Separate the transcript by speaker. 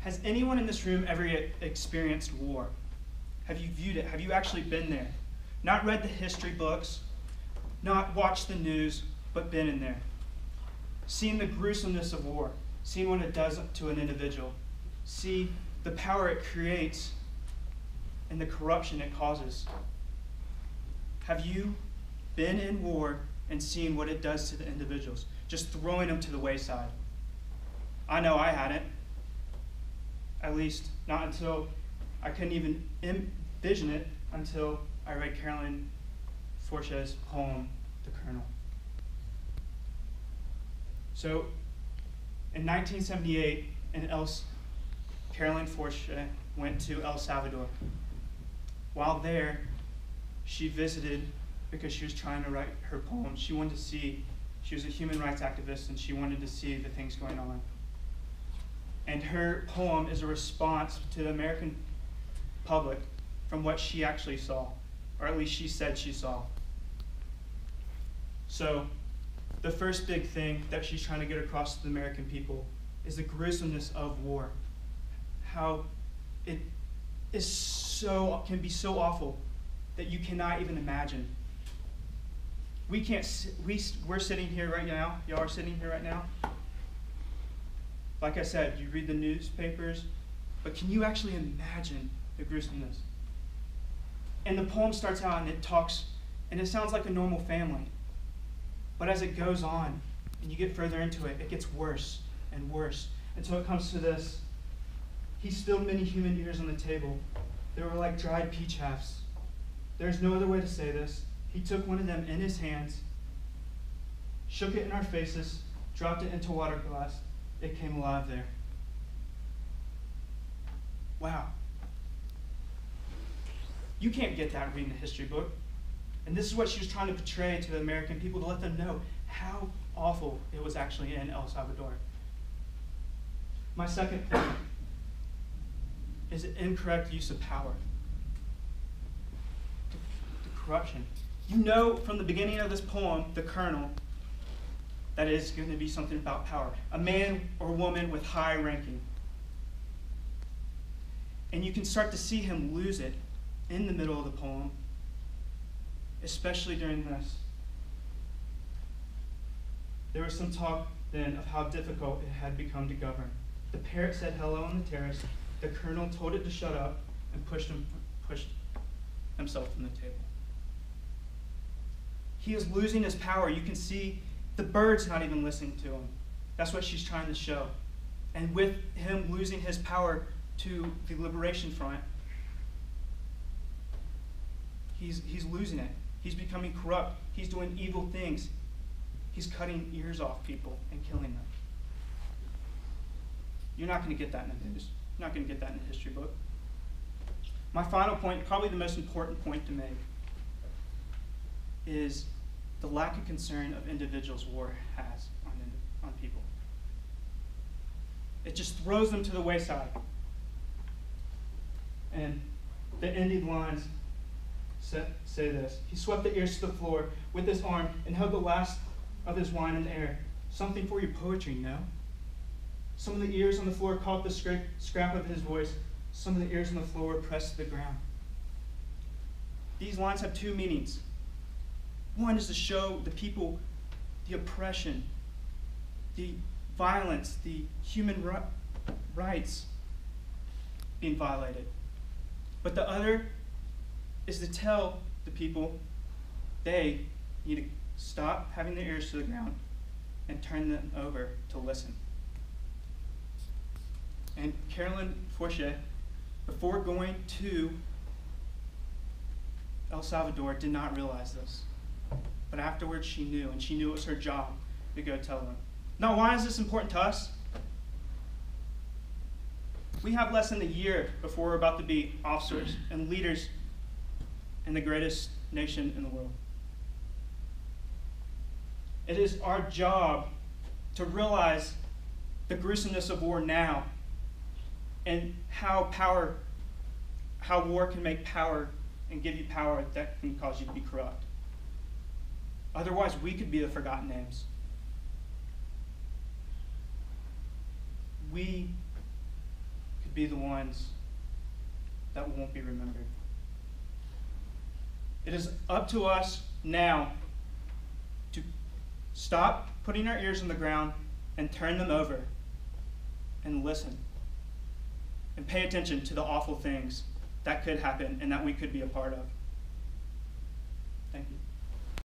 Speaker 1: Has anyone in this room ever experienced war? Have you viewed it? Have you actually been there? Not read the history books, not watched the news, but been in there. Seen the gruesomeness of war, seen what it does to an individual, see the power it creates and the corruption it causes. Have you been in war and seen what it does to the individuals, just throwing them to the wayside? I know I hadn't. At least not until I couldn't even envision it until I read Caroline Forche's poem, The Colonel. So, in 1978, Caroline Forche went to El Salvador. While there, she visited because she was trying to write her poem. She wanted to see, she was a human rights activist, and she wanted to see the things going on. And her poem is a response to the American public from what she actually saw, or at least she said she saw. So, the first big thing that she's trying to get across to the American people is the gruesomeness of war. How it can be so awful that you cannot even imagine. We're sitting here right now. Y'all are sitting here right now. Like I said, you read the newspapers, but can you actually imagine the gruesomeness? And the poem starts out and it talks, and it sounds like a normal family. But as it goes on, and you get further into it, it gets worse and worse. Until it comes to this. He spilled many human ears on the table. They were like dried peach halves. There's no other way to say this. He took one of them in his hands, shook it in our faces, dropped it into water glass. It came alive there. Wow. You can't get that reading the history book. And this is what she was trying to portray to the American people, to let them know how awful it was actually in El Salvador. My second point is an incorrect use of power. The corruption. You know from the beginning of this poem, The Colonel, that is going to be something about power. A man or woman with high ranking. And you can start to see him lose it in the middle of the poem, especially during this. There was some talk then of how difficult it had become to govern. The parrot said hello on the terrace. The colonel told it to shut up and pushed himself from the table. He is losing his power. You can see the bird's not even listening to him. That's what she's trying to show. And with him losing his power to the Liberation Front, he's losing it. He's becoming corrupt. He's doing evil things. He's cutting ears off people and killing them. You're not going to get that in the news. You're not going to get that in the history book. My final point, probably the most important point to make, is the lack of concern of individuals war has on people. It just throws them to the wayside. And the ending lines say this. He swept the ears to the floor with his arm and held the last of his wine in the air. Something for your poetry, no? Some of the ears on the floor caught the scrap of his voice. Some of the ears on the floor were pressed to the ground. These lines have two meanings. One is to show the people the oppression, the violence, the human rights being violated. But the other is to tell the people they need to stop having their ears to the ground and turn them over to listen. And Caroline Forche, before going to El Salvador, did not realize this. But afterwards she knew, and she knew it was her job to go tell them. Now, why is this important to us? We have less than a year before we're about to be officers and leaders in the greatest nation in the world. It is our job to realize the gruesomeness of war now and how war can make power and give you power that can cause you to be corrupt. Otherwise, we could be the forgotten names. We be the ones that won't be remembered. It is up to us now to stop putting our ears on the ground and turn them over and listen and pay attention to the awful things that could happen and that we could be a part of. Thank you.